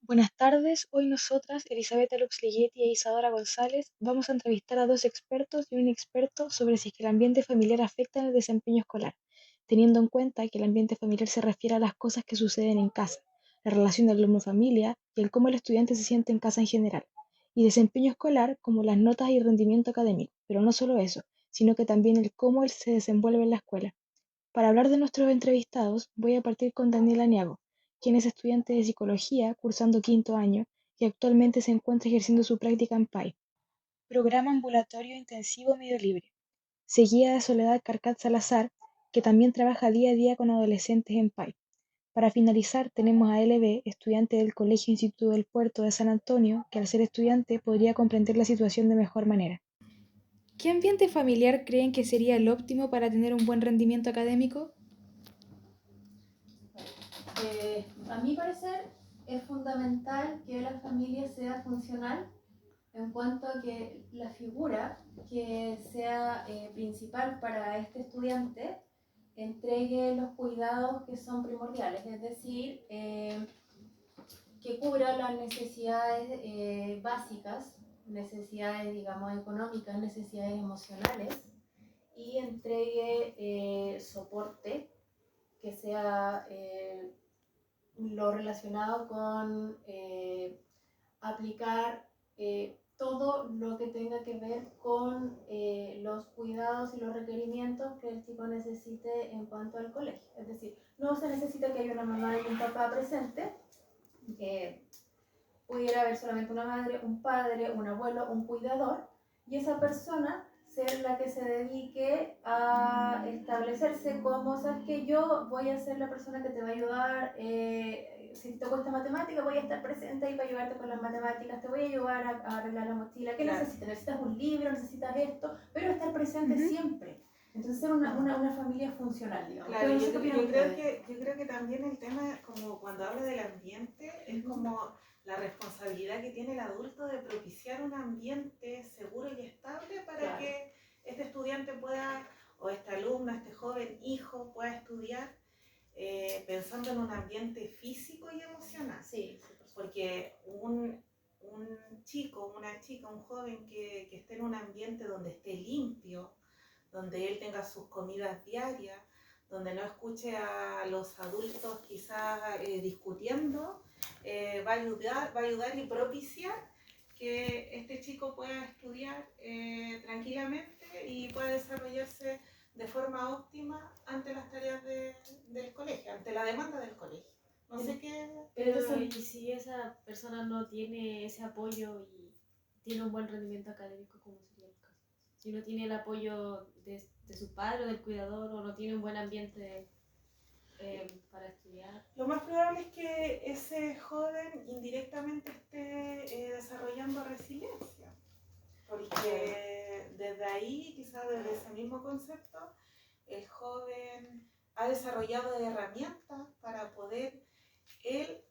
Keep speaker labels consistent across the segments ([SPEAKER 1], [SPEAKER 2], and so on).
[SPEAKER 1] Buenas tardes, hoy nosotras, Elizabeth Lux-Ligeti e Isadora González, vamos a entrevistar a dos expertos y un inexperto sobre si es que el ambiente familiar afecta en el desempeño escolar, teniendo en cuenta que el ambiente familiar se refiere a las cosas que suceden en casa, la relación de alumno-familia y el cómo el estudiante se siente en casa en general, y desempeño escolar como las notas y rendimiento académico, pero no solo eso, sino que también el cómo él se desenvuelve en la escuela. Para hablar de nuestros entrevistados, voy a partir con Daniela Niago, quien es estudiante de psicología cursando quinto año y actualmente se encuentra ejerciendo su práctica en PAI, Programa Ambulatorio Intensivo Medio Libre, seguida de Soledad Carcat Salazar, que también trabaja día a día con adolescentes en PAI. Para finalizar, tenemos a LB, estudiante del Colegio Instituto del Puerto de San Antonio, que al ser estudiante podría comprender la situación de mejor manera. ¿Qué ambiente familiar creen que sería el óptimo para tener un buen rendimiento académico?
[SPEAKER 2] A mi parecer es fundamental que la familia sea funcional en cuanto a que la figura que sea principal para este estudiante entregue los cuidados que son primordiales, es decir, que cubra las necesidades básicas, necesidades, digamos, económicas, necesidades emocionales y entregue soporte que sea lo relacionado con aplicar todo lo que tenga que ver con los cuidados y los requerimientos que el chico necesite en cuanto al colegio. Es decir, no se necesita que haya una mamá y un papá presente, que pudiera haber solamente una madre, un padre, un abuelo, un cuidador, y esa persona ser la que se dedique a establecerse como, sabes que yo voy a ser la persona que te va a ayudar, si te cuesta matemática, voy a estar presente ahí para ayudarte con las matemáticas, te voy a ayudar a arreglar la mochila, ¿qué necesitas? Necesitas un libro, necesitas esto, pero estar presente siempre. Entonces ser una familia funcional, digamos.
[SPEAKER 3] Claro, yo creo que también el tema, como cuando hablo del ambiente, es como la responsabilidad que tiene el adulto de propiciar un ambiente seguro y estable para que este estudiante pueda, o esta alumna, este joven hijo pueda estudiar pensando en un ambiente físico y emocional.
[SPEAKER 2] Sí.
[SPEAKER 3] Porque un chico, una chica, un joven que esté en un ambiente donde esté limpio, donde él tenga sus comidas diarias, donde no escuche a los adultos quizás discutiendo, va a ayudar y propiciar que este chico pueda estudiar tranquilamente y pueda desarrollarse de forma óptima ante las tareas del colegio, ante la demanda del colegio. No sé qué.
[SPEAKER 4] Pero y si esa persona no tiene ese apoyo y tiene un buen rendimiento académico, ¿cómo sería el caso? Si no tiene el apoyo de su padre o del cuidador, o no tiene un buen ambiente para estudiar.
[SPEAKER 3] Lo más probable es que ese joven indirectamente esté desarrollando resiliencia, porque desde ahí, quizás desde ese mismo concepto, el joven ha desarrollado herramientas para poder él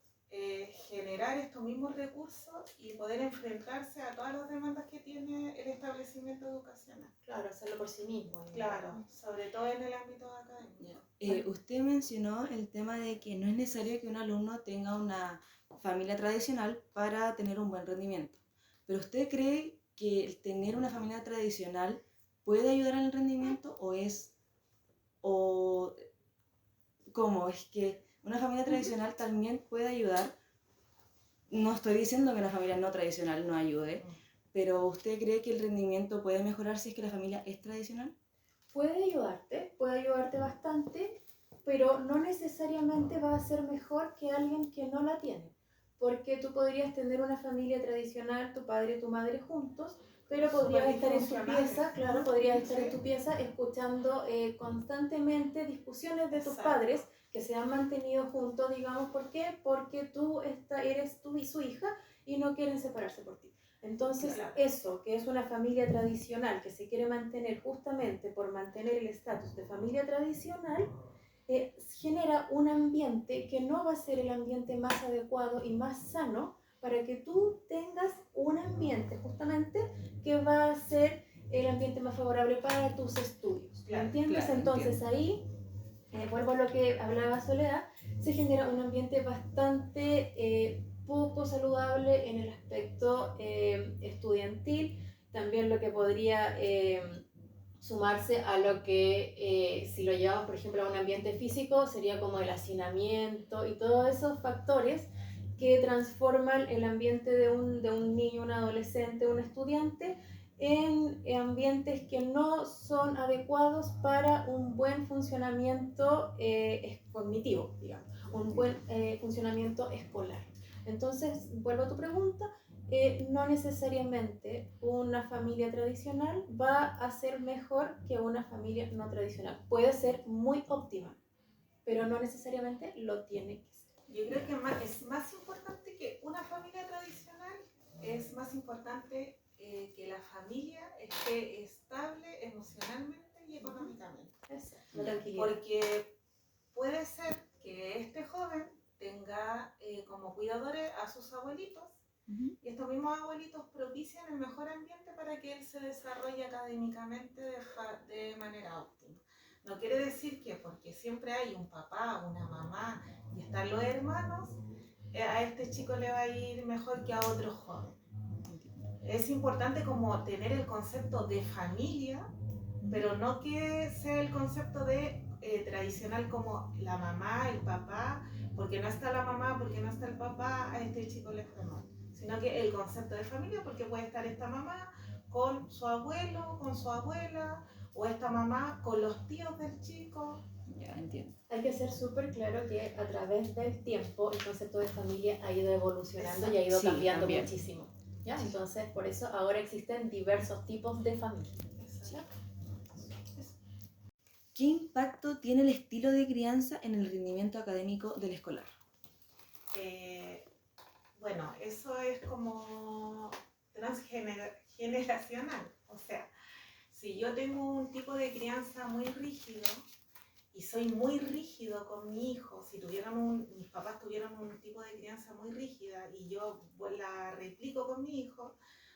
[SPEAKER 3] generar estos mismos recursos y poder enfrentarse a todas las demandas que tiene el establecimiento educacional.
[SPEAKER 2] Claro, hacerlo por sí mismo.
[SPEAKER 3] Claro, sobre todo en el ámbito académico.
[SPEAKER 5] Usted mencionó el tema de que no es necesario que un alumno tenga una familia tradicional para tener un buen rendimiento. ¿Pero usted cree que el tener una familia tradicional puede ayudar al rendimiento o cómo? Es que una familia tradicional también puede ayudar. No estoy diciendo que una familia no tradicional no ayude, pero ¿usted cree que el rendimiento puede mejorar si es que la familia es tradicional?
[SPEAKER 2] Puede ayudarte bastante, pero no necesariamente va a ser mejor que alguien que no la tiene. Porque tú podrías tener una familia tradicional, tu padre y tu madre juntos, pero podrías estar en tu pieza, claro, podrías estar en tu pieza escuchando constantemente discusiones de tus padres que se han mantenido juntos, digamos, ¿por qué? Porque tú eres tú y su hija y no quieren separarse por ti. Entonces, eso, que es una familia tradicional, que se quiere mantener justamente por mantener el estatus de familia tradicional, genera un ambiente que no va a ser el ambiente más adecuado y más sano para que tú tengas un ambiente justamente que va a ser el ambiente más favorable para tus estudios. ¿Me entiendes? Entonces ahí, vuelvo a lo que hablaba Soledad, se genera un ambiente bastante poco poco saludable en el aspecto estudiantil, también lo que podría sumarse a lo que si lo llevamos por ejemplo a un ambiente físico sería como el hacinamiento y todos esos factores que transforman el ambiente de un niño, un adolescente, un estudiante en ambientes que no son adecuados para un buen funcionamiento cognitivo, digamos, un buen funcionamiento escolar. Entonces, vuelvo a tu pregunta, no necesariamente una familia tradicional va a ser mejor que una familia no tradicional. Puede ser muy óptima, pero no necesariamente lo tiene que ser.
[SPEAKER 3] Yo creo que es más importante que una familia tradicional, es más importante que la familia esté estable emocionalmente y económicamente.
[SPEAKER 2] La tranquilidad.
[SPEAKER 3] Porque puede ser que este joven tenga como cuidadores a sus abuelitos y estos mismos abuelitos propician el mejor ambiente para que él se desarrolle académicamente de manera óptima. No quiere decir que porque siempre hay un papá, una mamá y están los hermanos, a este chico le va a ir mejor que a otro joven. Es importante como tener el concepto de familia, pero no que sea el concepto de tradicional como la mamá, el papá, porque no está la mamá, porque no está el papá, a este chico le fue mal. Sino que el concepto de familia, porque puede estar esta mamá con su abuelo, con su abuela, o esta mamá con los tíos del chico.
[SPEAKER 5] Ya, entiendo.
[SPEAKER 2] Hay que ser súper claro que a través del tiempo el concepto de familia ha ido evolucionando y ha ido
[SPEAKER 5] Sí,
[SPEAKER 2] cambiando
[SPEAKER 5] también.
[SPEAKER 2] muchísimo. ¿Ya? Entonces, por eso ahora existen diversos tipos de familia. ¿Ya?
[SPEAKER 5] ¿Qué impacto tiene el estilo de crianza en el rendimiento académico del escolar?
[SPEAKER 3] Bueno, eso es como transgeneracional. O sea, si yo tengo un tipo de crianza muy rígido y soy muy rígido con mi hijo, si mis papás tuvieron un tipo de crianza muy rígida y yo la replico con mi hijo,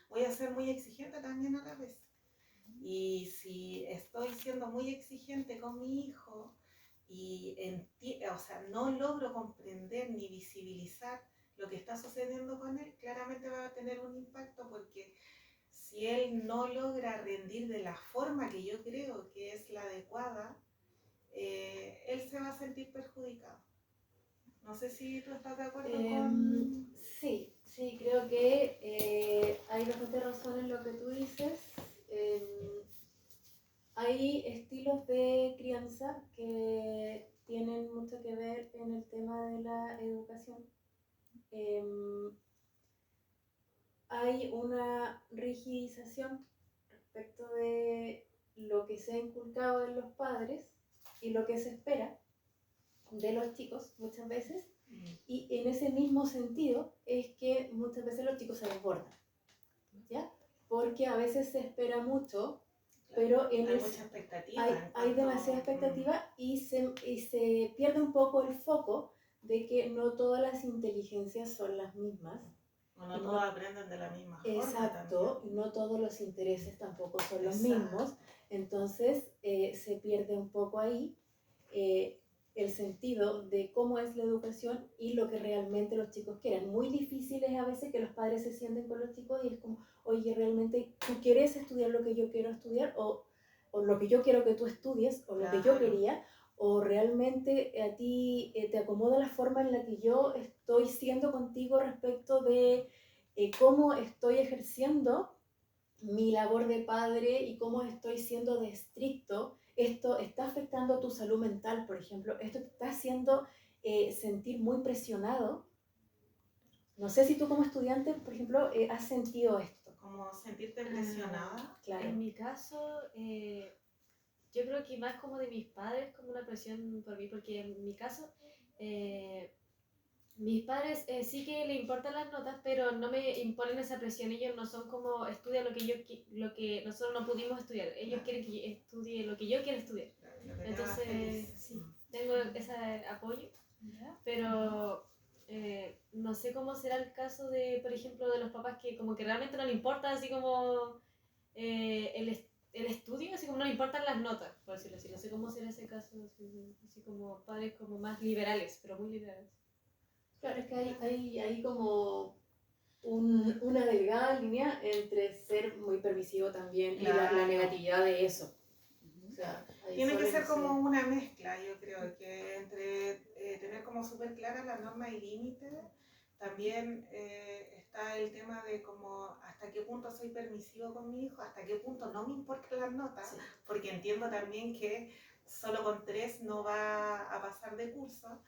[SPEAKER 3] voy a ser muy exigente también a la vez. Y si estoy siendo muy exigente con mi hijo y o sea, no logro comprender ni visibilizar lo que está sucediendo con él, claramente va a tener un impacto porque si él no logra rendir de la forma que yo creo que es la adecuada, él se va a sentir perjudicado. No sé si tú estás de acuerdo con...
[SPEAKER 2] Sí, creo que hay bastante razón en lo que tú dices. Hay estilos de crianza que tienen mucho que ver en el tema de la educación. Hay una rigidización respecto de lo que se ha inculcado en los padres y lo que se espera de los chicos muchas veces, y en ese mismo sentido es que muchas veces los chicos se desbordan, ¿ya? Porque a veces se espera mucho, pero
[SPEAKER 3] hay mucha expectativa.
[SPEAKER 2] Hay demasiada expectativa y se pierde un poco el foco de que no todas las inteligencias son las mismas.
[SPEAKER 3] No todos aprenden de la misma forma.
[SPEAKER 2] Exacto, y no todos los intereses tampoco son los mismos. Entonces se pierde un poco ahí el sentido de cómo es la educación y lo que realmente los chicos quieren. Muy difícil es a veces que los padres se sienten con los chicos y es como, oye, ¿realmente tú quieres estudiar lo que yo quiero estudiar? O lo que yo quiero que tú estudies, o lo que yo quería, o realmente a ti te acomoda la forma en la que yo estoy siendo contigo respecto de cómo estoy ejerciendo mi labor de padre y cómo estoy siendo de estricto. Esto está afectando tu salud mental, por ejemplo. Esto te está haciendo sentir muy presionado. No sé si tú como estudiante, por ejemplo, has sentido esto.
[SPEAKER 3] Como sentirte presionada.
[SPEAKER 2] Claro.
[SPEAKER 4] En mi caso, yo creo que más como de mis padres, como una presión por mí, porque en mi caso, mis padres sí que le importan las notas, pero no me imponen esa presión. Ellos no son como estudia lo que nosotros no pudimos estudiar. Ellos quieren que estudie lo que yo quiero estudiar. Entonces, sí, tengo ese apoyo, pero no sé cómo será el caso de, por ejemplo, de los papás que como que realmente no le importa así como el estudio, así como no le importan las notas, por decirlo así. No sé cómo será ese caso, así como padres como más liberales, pero muy liberales.
[SPEAKER 2] Claro, es que hay como delgada línea entre ser muy permisivo también y la
[SPEAKER 3] Claro.
[SPEAKER 2] negatividad de eso. O sea, ahí
[SPEAKER 3] Tiene que
[SPEAKER 2] sorry,
[SPEAKER 3] ser
[SPEAKER 2] no sé.
[SPEAKER 3] como una mezcla, yo creo, que entre tener como súper claras las normas y límites, también está el tema de como hasta qué punto soy permisivo con mi hijo, hasta qué punto no me importan las notas,
[SPEAKER 2] Sí.
[SPEAKER 3] porque entiendo también que solo con 3 no va a pasar de curso.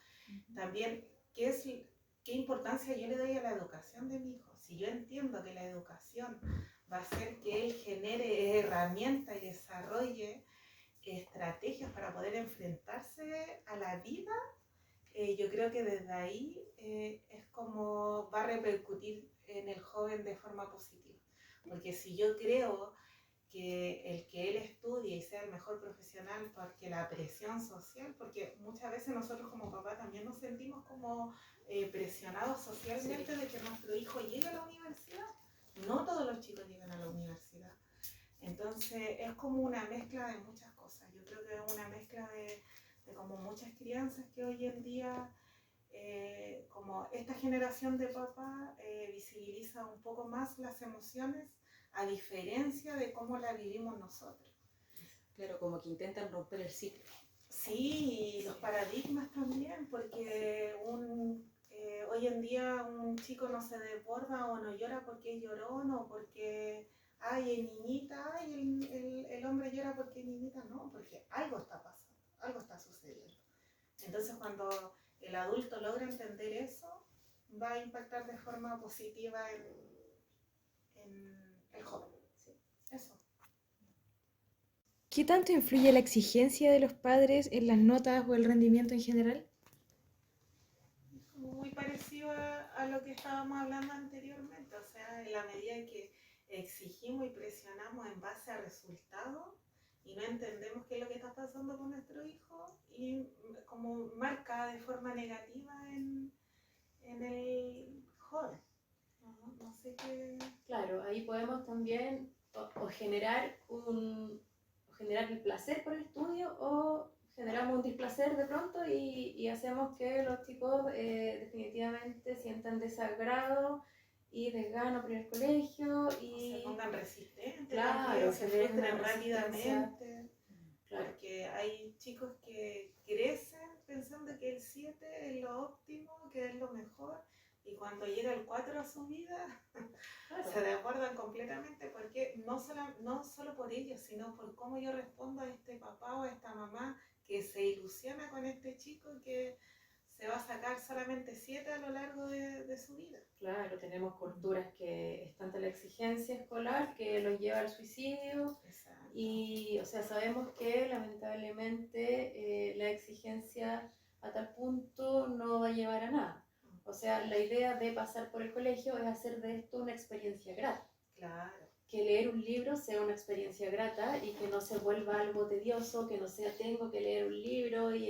[SPEAKER 3] También, ¿qué importancia yo le doy a la educación de mi hijo? Si yo entiendo que la educación va a hacer que él genere herramientas y desarrolle estrategias para poder enfrentarse a la vida, yo creo que desde ahí es como va a repercutir en el joven de forma positiva. Porque si yo creo que el que él estudie y sea el mejor profesional, porque la presión social, porque muchas veces nosotros como papá también nos sentimos como presionados socialmente de que nuestro hijo llegue a la universidad. No todos los chicos llegan a la universidad. Entonces es como una mezcla de muchas cosas. Yo creo que es una mezcla de como muchas crianzas que hoy en día, como esta generación de papá, visibiliza un poco más las emociones a diferencia de cómo la vivimos nosotros.
[SPEAKER 5] Claro, como que intentan romper el ciclo.
[SPEAKER 3] Sí, y los paradigmas también, porque hoy en día un chico no se desborda o no llora porque es llorón o porque ay, es niñita, ay, el hombre llora porque es niñita, no, porque algo está pasando, algo está sucediendo. Entonces cuando el adulto logra entender eso, va a impactar de forma positiva en el joven. Sí, eso.
[SPEAKER 1] ¿Qué tanto influye la exigencia de los padres en las notas o el rendimiento en general?
[SPEAKER 3] Muy parecido a lo que estábamos hablando anteriormente, o sea, en la medida que exigimos y presionamos en base a resultados y no entendemos qué es lo que está pasando con nuestro hijo y como marca de forma negativa en el joven. No sé qué.
[SPEAKER 2] Claro, ahí podemos también o generar el placer por el estudio o generamos un displacer de pronto y hacemos que los chicos definitivamente sientan desagrado y desgano por el colegio y
[SPEAKER 3] Se pongan resistentes,
[SPEAKER 2] claro,
[SPEAKER 3] también, se
[SPEAKER 2] generen una
[SPEAKER 3] frustren
[SPEAKER 2] resistencia.
[SPEAKER 3] rápidamente.
[SPEAKER 2] Claro.
[SPEAKER 3] Porque hay chicos que crecen pensando que el 7 es lo óptimo, que es lo mejor, y cuando llega el 4 a su vida,
[SPEAKER 2] Claro.
[SPEAKER 3] se desbordan completamente, porque no solo por ellos, sino por cómo yo respondo a este papá o a esta mamá que se ilusiona con este chico que se va a sacar solamente 7 a lo largo de su vida.
[SPEAKER 2] Claro, tenemos culturas que es tanta la exigencia escolar que los lleva al suicidio.
[SPEAKER 3] Exacto.
[SPEAKER 2] Y, o sea, sabemos que lamentablemente la exigencia a tal punto no va a llevar a nada. O sea, la idea de pasar por el colegio es hacer de esto una experiencia grata.
[SPEAKER 3] Claro.
[SPEAKER 2] Que leer un libro sea una experiencia grata y que no se vuelva algo tedioso, que no sea tengo que leer un libro y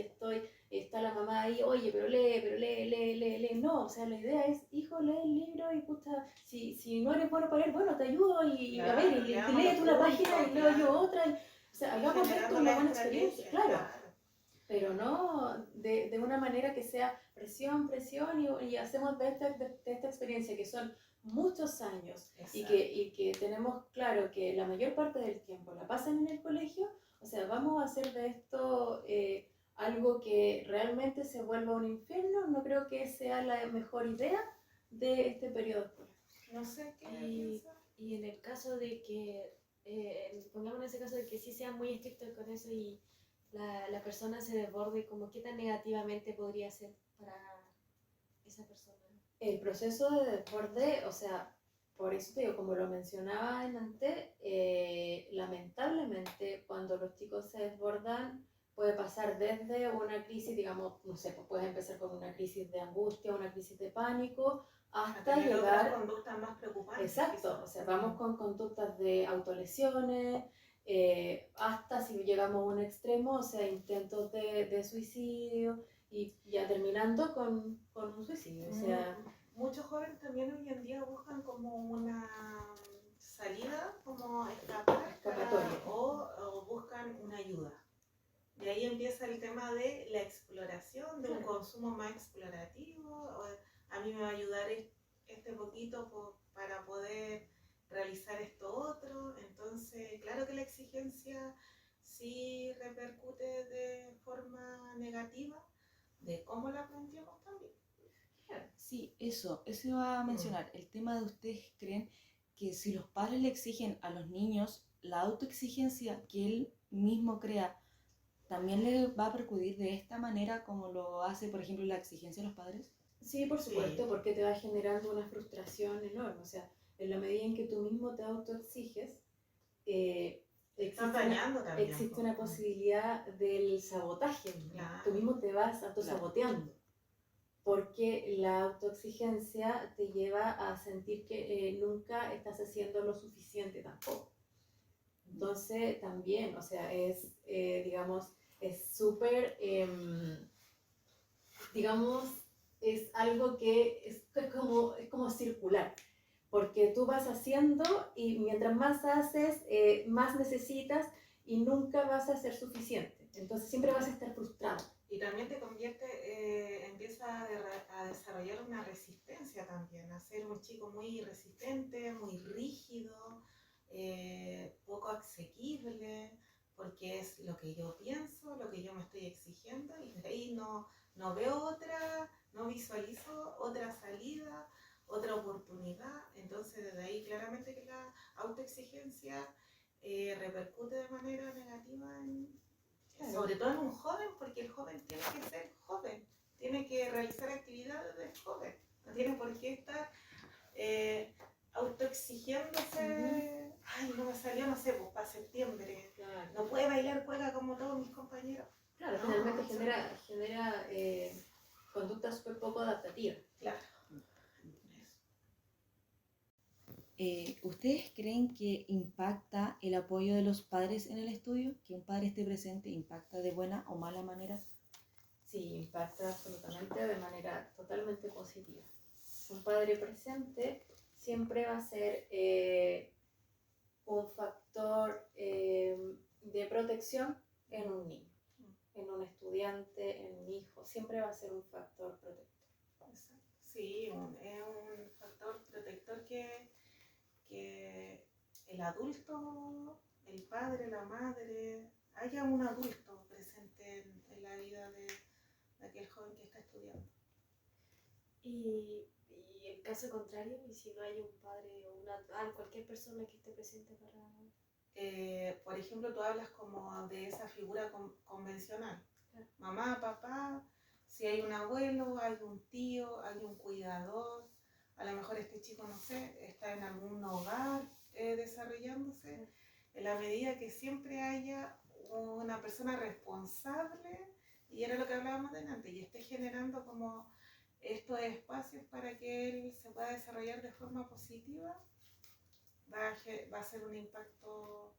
[SPEAKER 2] está la mamá ahí, oye, pero lee. No, o sea, la idea es, hijo, lee el libro y puta, si no eres bueno para leer, bueno, te ayudo y
[SPEAKER 3] Claro,
[SPEAKER 2] a ver, y lee tú la página y leo yo otra. O sea, hagamos de esto una buena experiencia, claro. Pero no de una manera que sea presión y hacemos de esta experiencia que son muchos años y que tenemos claro que la mayor parte del tiempo la pasan en el colegio, o sea, vamos a hacer de esto algo que realmente se vuelva un infierno. No creo que sea la mejor idea de este periodo escolar.
[SPEAKER 3] No sé qué piensa.
[SPEAKER 4] Y en el caso de que, pongamos en ese caso de que sí sean muy estrictos con eso y la persona se desborde, como qué tan negativamente podría ser para esa persona.
[SPEAKER 2] El proceso de desborde, o sea, por eso te digo, como lo mencionaba antes, lamentablemente cuando los chicos se desbordan puede pasar desde una crisis, digamos, no sé, pues puedes empezar con una crisis de angustia, una crisis de pánico, hasta llegar
[SPEAKER 3] otras conductas más preocupantes.
[SPEAKER 2] Exacto, o sea, vamos con conductas de autolesiones, hasta si llegamos a un extremo, o sea, intentos de suicidio y ya terminando con un suicidio. O sea,
[SPEAKER 3] muchos jóvenes también hoy en día buscan como una salida, como
[SPEAKER 2] escapatoria.
[SPEAKER 3] O buscan una ayuda. Y ahí empieza el tema de la exploración, de un consumo más explorativo. A mí me va a ayudar este poquito para poder realizar esto otro. Entonces, claro que la exigencia sí repercute de forma negativa de cómo la planteamos también.
[SPEAKER 5] Sí, eso iba a mencionar. El tema de ustedes creen que si los padres le exigen a los niños la autoexigencia que él mismo crea, también le va a percudir de esta manera como lo hace, por ejemplo, la exigencia de los padres.
[SPEAKER 2] Sí, por supuesto,
[SPEAKER 3] Sí.
[SPEAKER 2] porque te va generando una frustración enorme. O sea, en la medida en que tú mismo te autoexiges,
[SPEAKER 3] Estás dañando también.
[SPEAKER 2] existe una posibilidad del sabotaje.
[SPEAKER 3] Claro.
[SPEAKER 2] Tú mismo te vas autosaboteando. Porque la autoexigencia te lleva a sentir que nunca estás haciendo lo suficiente tampoco. Entonces, también, o sea, es, digamos, es súper, digamos, es algo que es como circular, porque tú vas haciendo y mientras más haces, más necesitas y nunca vas a ser suficiente. Entonces siempre vas a estar frustrado.
[SPEAKER 3] Y también te convierte, empieza a desarrollar una resistencia también, a ser un chico muy resistente, muy rígido, poco asequible, porque es lo que yo pienso, lo que yo me estoy exigiendo, y de ahí no veo no visualizo otra salida, otra oportunidad. Entonces desde ahí claramente que la autoexigencia repercute de manera negativa sobre todo en un joven, porque el joven tiene que ser joven, tiene que realizar actividades de joven, no tiene por qué estar autoexigiéndose. Ay, no me salió, no sé, pues para septiembre,
[SPEAKER 2] Claro.
[SPEAKER 3] no puede bailar cueca como todos mis compañeros.
[SPEAKER 2] Claro,
[SPEAKER 3] No,
[SPEAKER 2] finalmente
[SPEAKER 3] eso
[SPEAKER 2] genera conductas súper poco adaptativas.
[SPEAKER 3] Claro.
[SPEAKER 5] ¿Ustedes creen que impacta el apoyo de los padres en el estudio? ¿Que un padre esté presente impacta de buena o mala manera?
[SPEAKER 2] Sí, impacta absolutamente de manera totalmente positiva. Un padre presente siempre va a ser un factor de protección en un niño, en un estudiante, en un hijo. Siempre va a ser un factor protector.
[SPEAKER 3] Sí, es un factor protector que el adulto, el padre, la madre, haya un adulto presente en la vida de aquel joven que está estudiando.
[SPEAKER 4] Y en caso contrario, y si no hay un padre o cualquier persona que esté presente para...
[SPEAKER 3] Por ejemplo, tú hablas como de esa figura convencional.
[SPEAKER 4] Claro.
[SPEAKER 3] Mamá, papá, si hay un abuelo, hay un tío, hay un cuidador. A lo mejor este chico, no sé, está en algún hogar desarrollándose. En la medida que siempre haya una persona responsable, y era lo que hablábamos delante, y esté generando como estos espacios para que él se pueda desarrollar de forma positiva, va a ser un impacto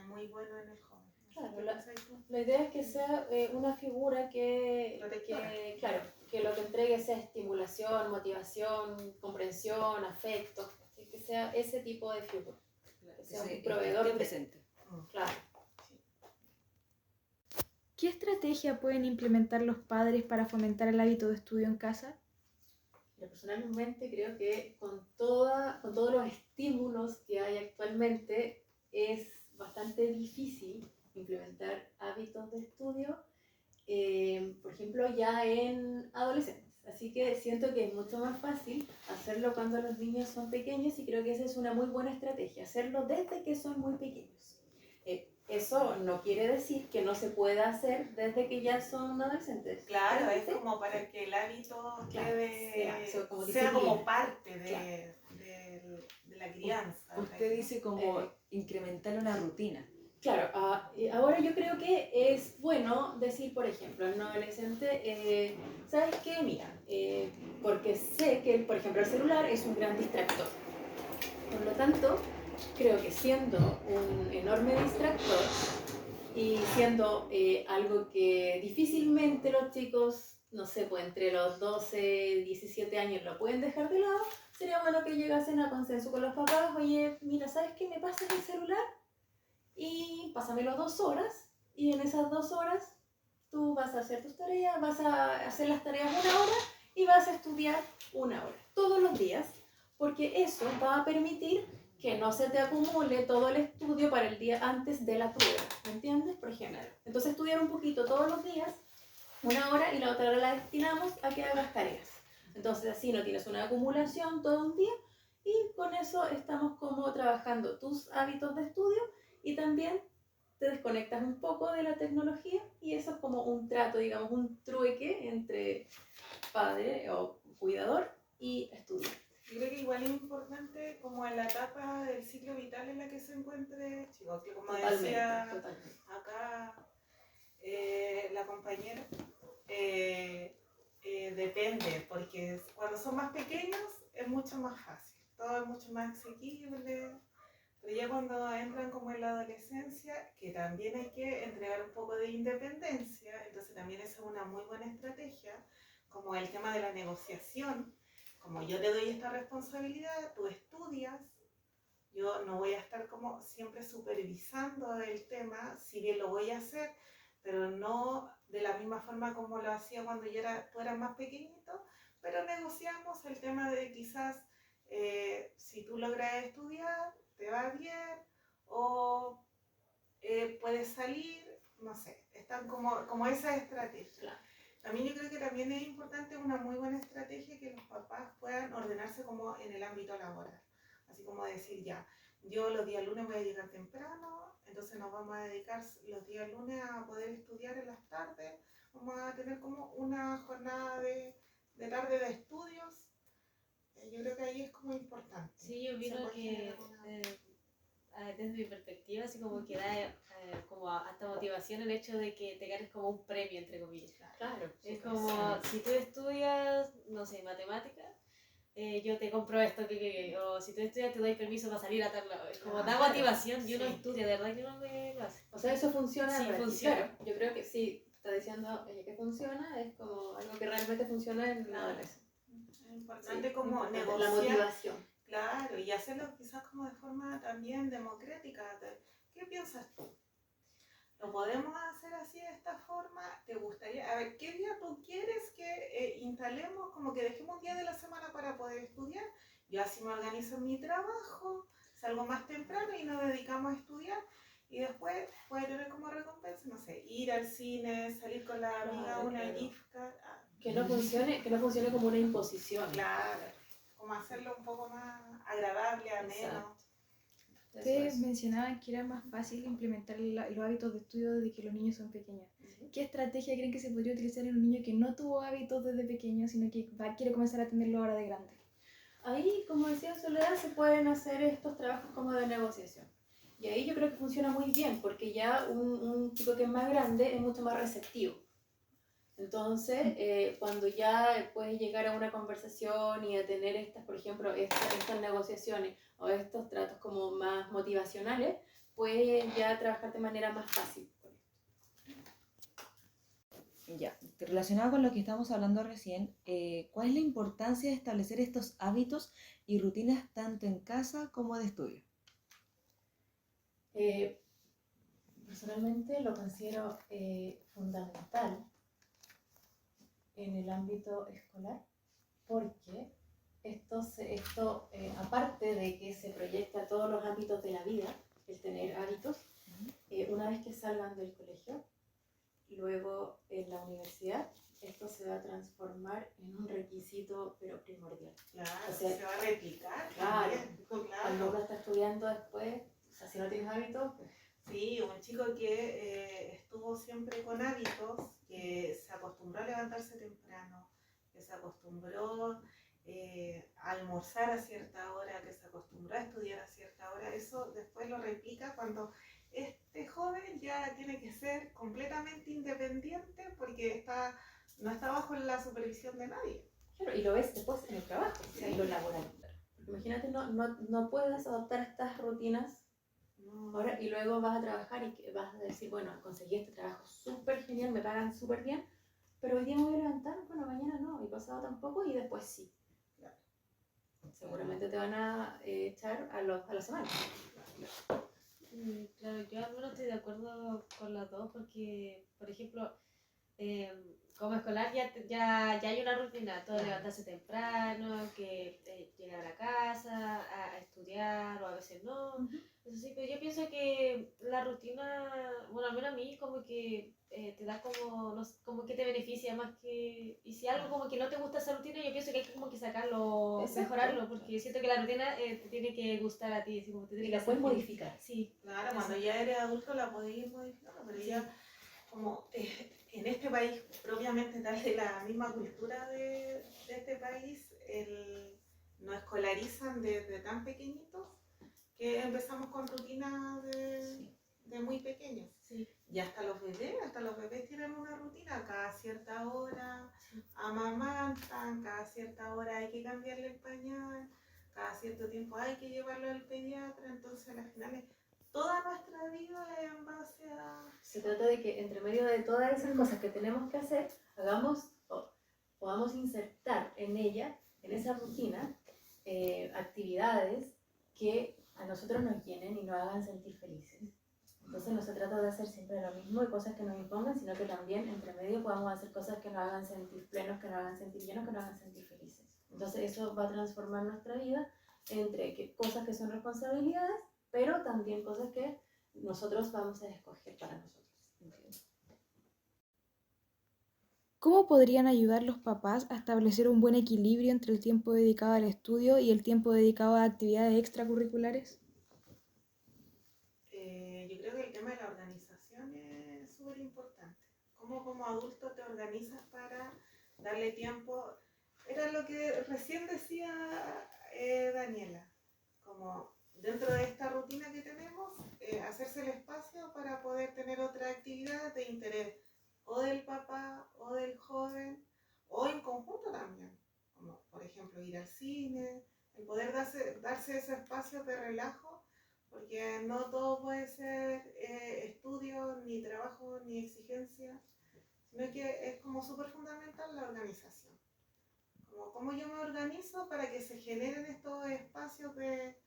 [SPEAKER 3] muy bueno en el joven.
[SPEAKER 2] Claro, la idea es que sea una figura que lo que entregue sea estimulación, motivación, comprensión, afecto, que sea ese tipo de figura, que sea un proveedor
[SPEAKER 5] presente.
[SPEAKER 2] Claro.
[SPEAKER 1] ¿Qué estrategia pueden implementar los padres para fomentar el hábito de estudio en casa?
[SPEAKER 2] Yo personalmente creo que con todos los estímulos que hay actualmente es bastante difícil implementar hábitos de estudio, por ejemplo, ya en adolescentes. Así que siento que es mucho más fácil hacerlo cuando los niños son pequeños y creo que esa es una muy buena estrategia, hacerlo desde que son muy pequeños. Eso no quiere decir que no se pueda hacer desde que ya son adolescentes.
[SPEAKER 3] Claro, es como para que el hábito sea como parte de la crianza.
[SPEAKER 5] Usted dice como incrementar una rutina.
[SPEAKER 2] Claro, ahora yo creo que es bueno decir, por ejemplo, en un adolescente, ¿sabes qué? Mira, porque sé que, por ejemplo, el celular es un gran distractor. Por lo tanto, creo que siendo un enorme distractor y siendo algo que difícilmente los chicos, no sé, pues entre los 12, 17 años lo pueden dejar de lado, sería bueno que llegasen a consenso con los papás. Oye, mira, ¿sabes qué? Me pasas el celular y pásamelo 2 horas, y en esas 2 horas tú vas a hacer tus tareas, vas a hacer las tareas 1 hora y vas a estudiar 1 hora todos los días, porque eso va a permitir que no se te acumule todo el estudio para el día antes de la prueba, ¿me entiendes? Por ejemplo. Entonces estudiar un poquito todos los días, 1 hora, y la otra hora la destinamos a que hagas tareas. Entonces así no tienes una acumulación todo un día y con eso estamos como trabajando tus hábitos de estudio y también te desconectas un poco de la tecnología y eso es como un trato, digamos, un trueque entre padre o cuidador y estudiante.
[SPEAKER 3] Yo creo que igual es importante como en la etapa del ciclo vital en la que se encuentre el chico, que como decía
[SPEAKER 2] Totalmente.
[SPEAKER 3] acá la compañera, depende, porque cuando son más pequeños es mucho más fácil, todo es mucho más asequible, pero ya cuando entran como en la adolescencia, que también hay que entregar un poco de independencia, entonces también esa es una muy buena estrategia, como el tema de la negociación, como yo te doy esta responsabilidad, tú estudias, yo no voy a estar como siempre supervisando el tema, si bien lo voy a hacer, pero no de la misma forma como lo hacía cuando tú eras más pequeñito, pero negociamos el tema de quizás si tú logras estudiar, te va bien, o puedes salir, no sé, están como esa estrategia.
[SPEAKER 2] Claro.
[SPEAKER 3] También yo creo que también es importante una muy buena estrategia que los papás puedan ordenarse como en el ámbito laboral. Así como decir, ya, yo los días lunes voy a llegar temprano, entonces nos vamos a dedicar los días lunes a poder estudiar en las tardes, vamos a tener como una jornada de tarde de estudios. Yo creo que ahí es como importante.
[SPEAKER 4] Sí, yo opino que desde mi perspectiva, así como que da como hasta motivación el hecho de que te ganes como un premio, entre comillas.
[SPEAKER 2] Claro.
[SPEAKER 4] Es como, si tú estudias, no sé, matemáticas, yo te compro esto, o si tú estudias te doy permiso para salir a tal lado. Es como da motivación y uno estudia, de verdad que uno lo hace.
[SPEAKER 2] O sea, eso funciona.
[SPEAKER 4] Sí, funciona.
[SPEAKER 2] Claro, yo creo que sí, está diciendo que funciona, es como algo que realmente funciona en la adolescencia.
[SPEAKER 3] Es importante
[SPEAKER 2] Sí,
[SPEAKER 3] como
[SPEAKER 2] importante,
[SPEAKER 3] negociar.
[SPEAKER 2] la motivación.
[SPEAKER 3] Claro, y hacerlo quizás como de forma también democrática. ¿Qué piensas tú? ¿Lo podemos hacer así de esta forma? ¿Te gustaría? A ver, ¿qué día tú quieres que instalemos? Como que dejemos un día de la semana para poder estudiar. Yo así me organizo en mi trabajo, salgo más temprano y nos dedicamos a estudiar. Y después puede tener como recompensa, no sé, ir al cine, salir con la amiga, una gift card.
[SPEAKER 2] Que no funcione como una imposición.
[SPEAKER 3] Claro, como hacerlo un poco más agradable, ameno.
[SPEAKER 1] Ustedes mencionaban que era más fácil implementar los hábitos de estudio desde que los niños son pequeños. ¿Qué estrategia creen que se podría utilizar en un niño que no tuvo hábitos desde pequeño, sino que quiere comenzar a tenerlo ahora de grande?
[SPEAKER 2] Ahí, como decía Soledad, se pueden hacer estos trabajos como de negociación. Y ahí yo creo que funciona muy bien, porque ya un chico que es más grande es mucho más receptivo. Entonces, cuando ya puedes llegar a una conversación y a tener estas, por ejemplo, estas negociaciones o estos tratos como más motivacionales, puedes ya trabajar de manera más fácil.
[SPEAKER 5] Ya, relacionado con lo que estamos hablando recién, ¿cuál es la importancia de establecer estos hábitos y rutinas tanto en casa como de estudio?
[SPEAKER 2] Personalmente lo considero fundamental en el ámbito escolar, porque esto aparte de que se proyecta a todos los ámbitos de la vida, el tener hábitos, una vez que salgan del colegio, luego en la universidad, esto se va a transformar en un requisito, pero primordial.
[SPEAKER 3] Claro,
[SPEAKER 2] O sea,
[SPEAKER 3] se va a replicar.
[SPEAKER 2] Claro,
[SPEAKER 3] Claro.
[SPEAKER 2] cuando uno está estudiando después, o sea, si no tienes hábitos, pues,
[SPEAKER 3] Sí, un chico que estuvo siempre con hábitos, que se acostumbró a levantarse temprano, que se acostumbró a almorzar a cierta hora, que se acostumbró a estudiar a cierta hora, eso después lo replica cuando este joven ya tiene que ser completamente independiente porque no está bajo la supervisión de nadie.
[SPEAKER 2] claro, y lo ves después en el trabajo, o sea, en lo laboral. Porque imagínate, no puedes adoptar estas rutinas ahora y luego vas a trabajar y vas a decir, bueno, conseguí este trabajo súper genial, me pagan súper bien, pero hoy día me voy a levantar, bueno, mañana no, y pasado tampoco, y después sí.
[SPEAKER 3] Claro.
[SPEAKER 2] Seguramente te van a echar a la semana.
[SPEAKER 4] Claro, yo al menos estoy de acuerdo con las dos porque, por ejemplo, como escolar ya hay una rutina, todo levantarse temprano, que llegar a la casa, a estudiar o a veces no. Eso sí, pero yo pienso que la rutina, bueno, al menos a mí como que te da como, no sé, como que te beneficia más que... Y si algo como que no te gusta esa rutina, yo pienso que hay que como que sacarlo,
[SPEAKER 2] Exacto.
[SPEAKER 4] mejorarlo, porque siento que la rutina te tiene que gustar a ti, así como te tiene
[SPEAKER 2] Y
[SPEAKER 4] que
[SPEAKER 2] la
[SPEAKER 4] hacer
[SPEAKER 2] puedes
[SPEAKER 4] feliz.
[SPEAKER 2] modificar.
[SPEAKER 4] Sí.
[SPEAKER 3] Claro,
[SPEAKER 4] Eso.
[SPEAKER 3] cuando ya eres adulto la podés ir modificando, pero ya como en este país propiamente tal de la misma cultura de este país, nos escolarizan desde tan pequeñitos que empezamos con rutinas de muy pequeños.
[SPEAKER 4] Sí.
[SPEAKER 3] Y hasta los bebés tienen una rutina, cada cierta hora amamantan, cada cierta hora hay que cambiarle el pañal, cada cierto tiempo hay que llevarlo al pediatra, entonces al final es toda nuestra vida es en base a...
[SPEAKER 2] Se trata de que entre medio de todas esas cosas que tenemos que hacer, podamos insertar en ella, en esa rutina, actividades que a nosotros nos llenen y nos hagan sentir felices. Entonces no se trata de hacer siempre lo mismo y cosas que nos impongan, sino que también entre medio podamos hacer cosas que nos hagan sentir plenos, que nos hagan sentir llenos, que nos hagan sentir felices. Entonces eso va a transformar nuestra vida entre cosas que son responsabilidades, pero también cosas que nosotros vamos a escoger para nosotros.
[SPEAKER 1] ¿Cómo podrían ayudar los papás a establecer un buen equilibrio entre el tiempo dedicado al estudio y el tiempo dedicado a actividades extracurriculares?
[SPEAKER 3] Yo creo que el tema de la organización es súper importante. ¿Cómo como adulto te organizas para darle tiempo? Era lo que recién decía Daniela, como dentro de esta rutina que tenemos, hacerse el espacio para poder tener otra actividad de interés, o del papá, o del joven, o en conjunto también, como por ejemplo ir al cine, el poder darse ese espacio de relajo, porque no todo puede ser estudio, ni trabajo, ni exigencia, sino que es como súper fundamental la organización. Como cómo yo me organizo para que se generen estos espacios de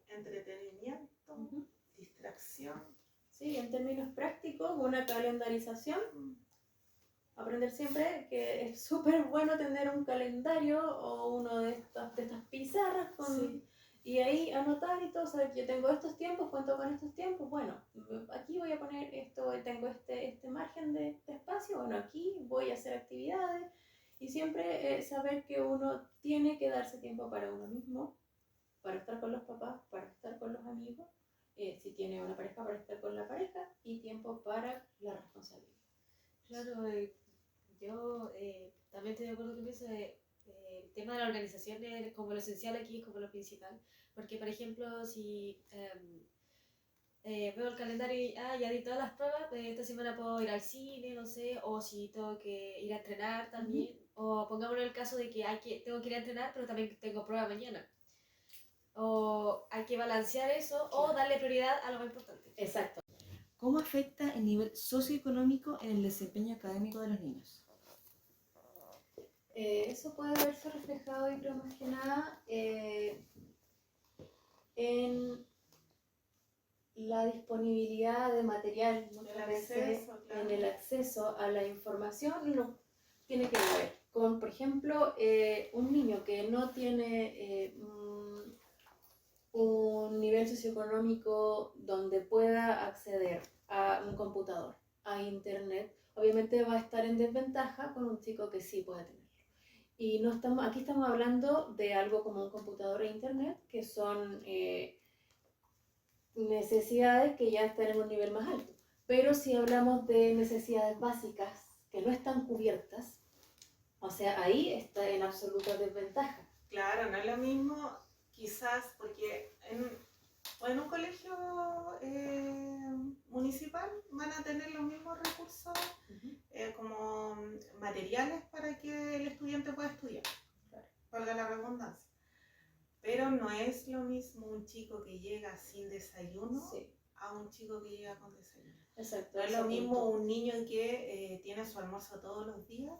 [SPEAKER 3] entretenimiento, distracción.
[SPEAKER 2] Sí, en términos prácticos, una calendarización. Aprender siempre que es súper bueno tener un calendario o uno de estas pizarras con, y ahí anotar y todo, saber que yo tengo estos tiempos, cuento con estos tiempos, bueno, aquí voy a poner esto, tengo este margen de espacio, bueno, aquí voy a hacer actividades y siempre saber que uno tiene que darse tiempo para uno mismo, para estar con los papás, para estar con los amigos, si tiene una pareja, para estar con la pareja y tiempo para la responsabilidad.
[SPEAKER 4] Claro, yo también estoy de acuerdo con eso. El tema de la organización es como lo esencial aquí, es como lo principal. Porque, por ejemplo, si veo el calendario y ya di todas las pruebas, esta semana puedo ir al cine, no sé, o si tengo que ir a entrenar también, o pongámonos el caso de que, tengo que ir a entrenar, pero también tengo prueba mañana. O hay que balancear eso, o darle prioridad a lo más importante.
[SPEAKER 2] Exacto.
[SPEAKER 5] ¿Cómo afecta el nivel socioeconómico en el desempeño académico de los niños?
[SPEAKER 2] Eso puede verse reflejado, yo creo más que nada, en la disponibilidad de material, muchas veces
[SPEAKER 3] claro.
[SPEAKER 2] en el acceso a la información, lo tiene que ver con, por ejemplo, un niño que no tiene un nivel socioeconómico donde pueda acceder a un computador, a internet, obviamente va a estar en desventaja con un chico que sí puede tenerlo. Y no estamos, aquí estamos hablando de algo como un computador e internet, que son necesidades que ya están en un nivel más alto. Pero si hablamos de necesidades básicas que no están cubiertas, o sea, ahí está en absoluta desventaja.
[SPEAKER 3] Claro, no es lo mismo quizás porque en un colegio municipal van a tener los mismos recursos como materiales para que el estudiante pueda estudiar, valga la redundancia. Pero no es lo mismo un chico que llega sin desayuno a un chico que llega con desayuno.
[SPEAKER 2] Exacto.
[SPEAKER 3] No es lo mismo un niño que tiene su almuerzo todos los días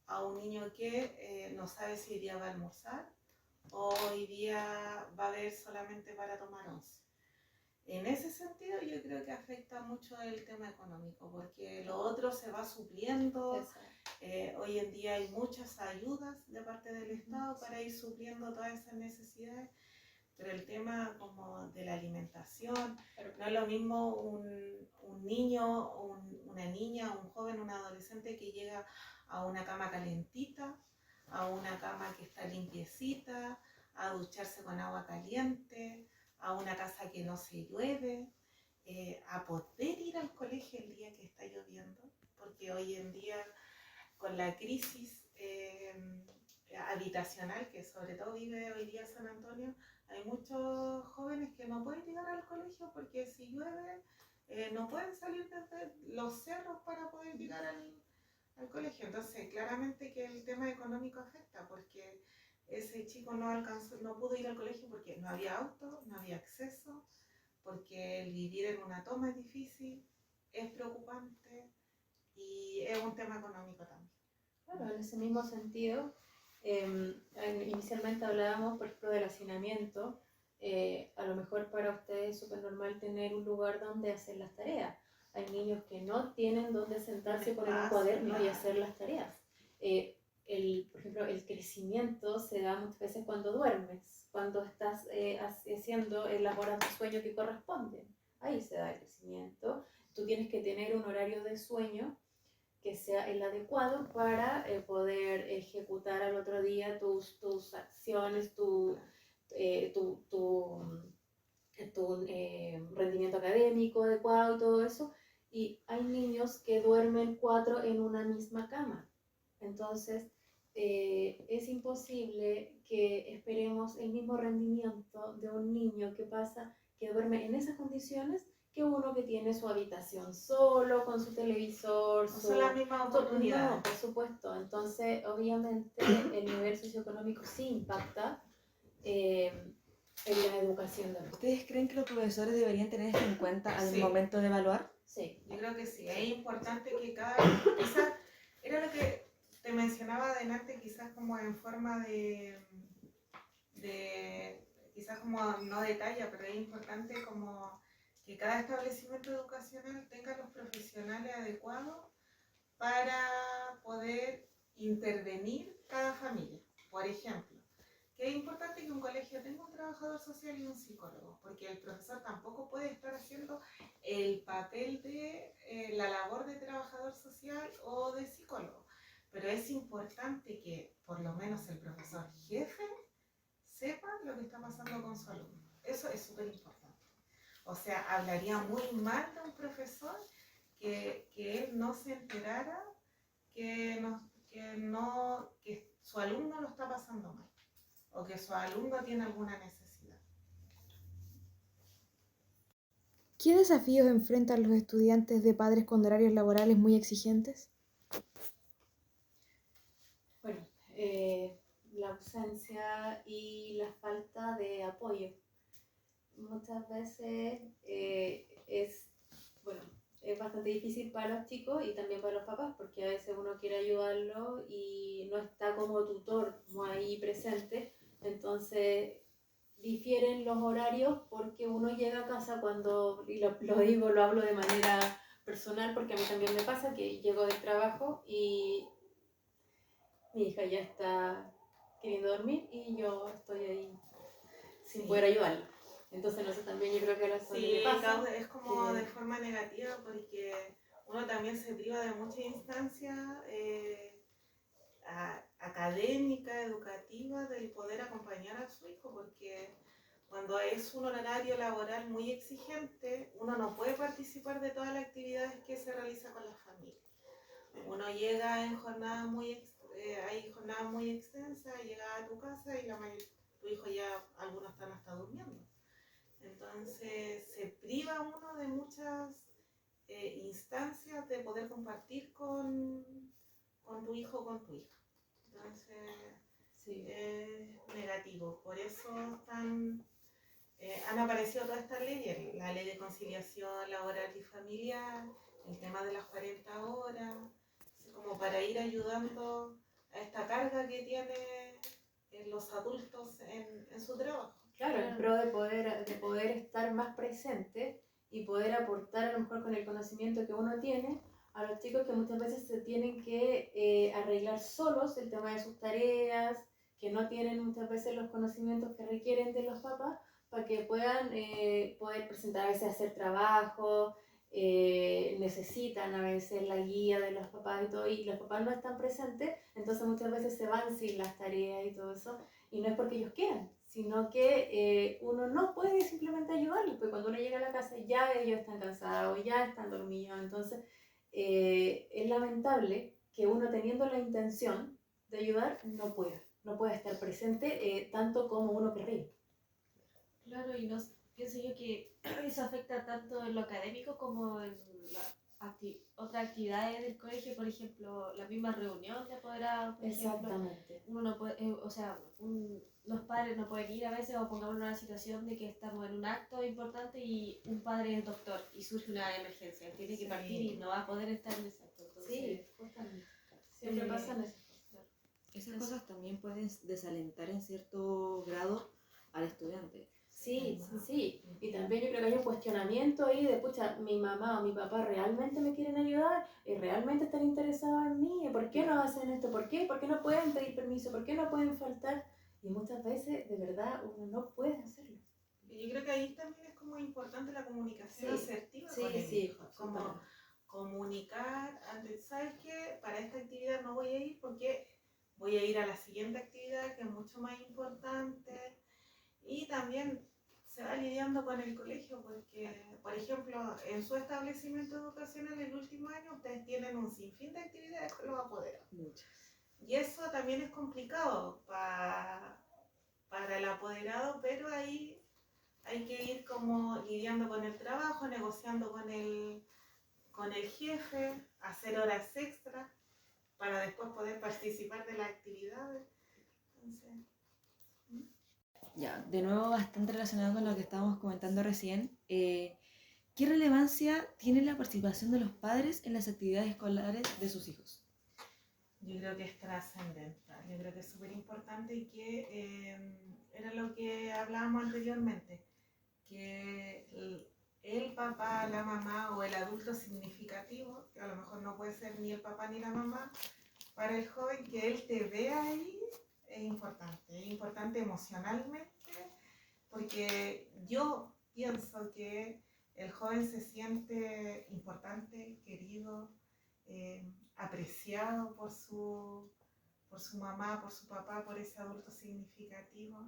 [SPEAKER 3] a un niño que no sabe si hoy día va a almorzar o hoy día va a haber solamente para tomar once. En ese sentido yo creo que afecta mucho el tema económico, porque lo otro se va supliendo. Hoy en día hay muchas ayudas de parte del Estado para ir supliendo todas esas necesidades, pero el tema como de la alimentación, no es lo mismo un niño, una niña, un joven, un adolescente que llega a una cama calentita, a una cama que está limpiecita, a ducharse con agua caliente, a una casa que no se llueve, a poder ir al colegio el día que está lloviendo, porque hoy en día con la crisis habitacional que sobre todo vive hoy día San Antonio, hay muchos jóvenes que no pueden llegar al colegio porque si llueve no pueden salir desde los cerros para poder llegar al colegio. Entonces, claramente que el tema económico afecta porque ese chico no pudo ir al colegio porque no había auto, no había acceso, porque el vivir en una toma es difícil, es preocupante y es un tema económico también.
[SPEAKER 2] Claro, en ese mismo sentido, inicialmente hablábamos, por ejemplo, del hacinamiento. A lo mejor para ustedes es súper normal tener un lugar donde hacer las tareas. Hay niños que no tienen donde sentarse con un cuaderno y hacer las tareas. Por ejemplo, el crecimiento se da muchas veces cuando duermes, cuando estás haciendo las horas de sueño que corresponden. Ahí se da el crecimiento. Tú tienes que tener un horario de sueño que sea el adecuado para poder ejecutar al otro día tus acciones, tu rendimiento académico adecuado y todo eso. Y hay niños que duermen 4 en una misma cama. Entonces, es imposible que esperemos el mismo rendimiento de un niño que duerme en esas condiciones que uno que tiene su habitación solo, con su televisor.
[SPEAKER 3] No son las mismas oportunidades.
[SPEAKER 2] No, por supuesto. Entonces, obviamente, el nivel socioeconómico sí impacta en la educación de los.
[SPEAKER 5] ¿Ustedes creen que los profesores deberían tener esto en cuenta al
[SPEAKER 3] Sí.
[SPEAKER 5] momento de evaluar?
[SPEAKER 2] Sí.
[SPEAKER 3] Yo creo que sí, es importante que quizás era lo que te mencionaba adelante, quizás como en forma de quizás como no de talla, pero es importante como que cada establecimiento educacional tenga los profesionales adecuados para poder intervenir cada familia. Por ejemplo, que es importante que un colegio tenga un trabajador social y un psicólogo, porque el profesor tampoco puede estar haciendo el papel de la labor de trabajador social o de psicólogo, pero es importante que por lo menos el profesor jefe sepa lo que está pasando con su alumno. Eso es súper importante. O sea, hablaría muy mal de un profesor que él no se enterara que su alumno lo está pasando mal o que su alumno tiene alguna necesidad.
[SPEAKER 1] ¿Qué desafíos enfrentan los estudiantes de padres con horarios laborales muy exigentes?
[SPEAKER 2] Bueno, la ausencia y la falta de apoyo. Muchas veces es bastante difícil para los chicos y también para los papás, porque a veces uno quiere ayudarlo y no está como tutor, como ahí presente. Entonces difieren los horarios porque uno llega a casa cuando, y lo hablo de manera personal porque a mí también me pasa que llego del trabajo y mi hija ya está queriendo dormir y yo estoy ahí sin poder ayudarla. Entonces, no sé, también yo creo que a
[SPEAKER 3] Sí,
[SPEAKER 2] le pasa.
[SPEAKER 3] es como
[SPEAKER 2] que
[SPEAKER 3] de forma negativa porque uno también se priva de muchas instancias académica, educativa, del poder acompañar a su hijo, porque cuando es un horario laboral muy exigente, uno no puede participar de todas las actividades que se realizan con la familia. Uno llega en jornadas hay jornadas muy extensas, llega a tu casa y tu hijo ya, algunos están hasta durmiendo. Entonces se priva uno de muchas instancias de poder compartir con tu hijo o con tu hija. Entonces
[SPEAKER 2] sí.
[SPEAKER 3] es negativo. Por eso han aparecido todas estas leyes, la ley de conciliación laboral y familiar, el tema de las 40 horas, como para ir ayudando a esta carga que tienen los adultos en su trabajo.
[SPEAKER 2] Claro, en pro de poder estar más presente y poder aportar a lo mejor con el conocimiento que uno tiene a los chicos que muchas veces se tienen que arreglar solos el tema de sus tareas, que no tienen muchas veces los conocimientos que requieren de los papás para que puedan poder presentar a veces hacer trabajo, necesitan a veces la guía de los papás y todo, y los papás no están presentes, entonces muchas veces se van sin las tareas y todo eso. Y no es porque ellos quieran, sino que uno no puede simplemente ayudarlos, porque cuando uno llega a la casa ya ellos están cansados, ya están dormidos. Entonces es lamentable que uno teniendo la intención de ayudar no pueda estar presente tanto como uno querría.
[SPEAKER 4] Claro, y no pienso yo que eso afecta tanto en lo académico como en otras actividades del colegio, por ejemplo, la misma reunión de apoderados, por ejemplo.
[SPEAKER 2] Exactamente.
[SPEAKER 4] Uno no puede, o sea, los padres no pueden ir a veces, o pongamos una situación de que estamos en un acto importante y un padre es doctor y surge una emergencia, él tiene que
[SPEAKER 3] Sí.
[SPEAKER 4] partir y no va a poder estar en ese acto. Entonces,
[SPEAKER 2] Sí, justamente. Siempre pasan esas cosas.
[SPEAKER 5] Esas cosas también pueden desalentar en cierto grado al estudiante.
[SPEAKER 2] Sí, sí, sí. Y también yo creo que hay un cuestionamiento ahí de, pucha, mi mamá o mi papá realmente me quieren ayudar, realmente están interesados en mí, ¿por qué no hacen esto? ¿Por qué? ¿Por qué no pueden pedir permiso? ¿Por qué no pueden faltar? Y muchas veces, de verdad, uno no puede hacerlo.
[SPEAKER 3] Y yo creo que ahí también es como importante la comunicación
[SPEAKER 2] Sí,
[SPEAKER 3] asertiva
[SPEAKER 2] sí,
[SPEAKER 3] con el
[SPEAKER 2] sí,
[SPEAKER 3] hijo. Como comunicar, antes, ¿sabes qué? Para esta actividad no voy a ir porque voy a ir a la siguiente actividad que es mucho más importante. Y también se va lidiando con el colegio porque, por ejemplo, en su establecimiento educacional el último año ustedes tienen un sinfín de actividades con los apoderados.
[SPEAKER 5] Muchas.
[SPEAKER 3] Y eso también es complicado para el apoderado, pero ahí hay que ir como lidiando con el trabajo, negociando con el jefe, hacer horas extras para después poder participar de las actividades. Entonces,
[SPEAKER 5] Ya, de nuevo bastante relacionado con lo que estábamos comentando recién. ¿Qué relevancia tiene la participación de los padres en las actividades escolares de sus hijos?
[SPEAKER 3] yo creo que es trascendental, yo creo que es súper importante y que era lo que hablábamos anteriormente, que el papá, la mamá o el adulto significativo, que a lo mejor no puede ser ni el papá ni la mamá, para el joven que él te vea ahí es importante emocionalmente, porque yo pienso que el joven se siente importante, querido, apreciado por su mamá, por su papá, por ese adulto significativo.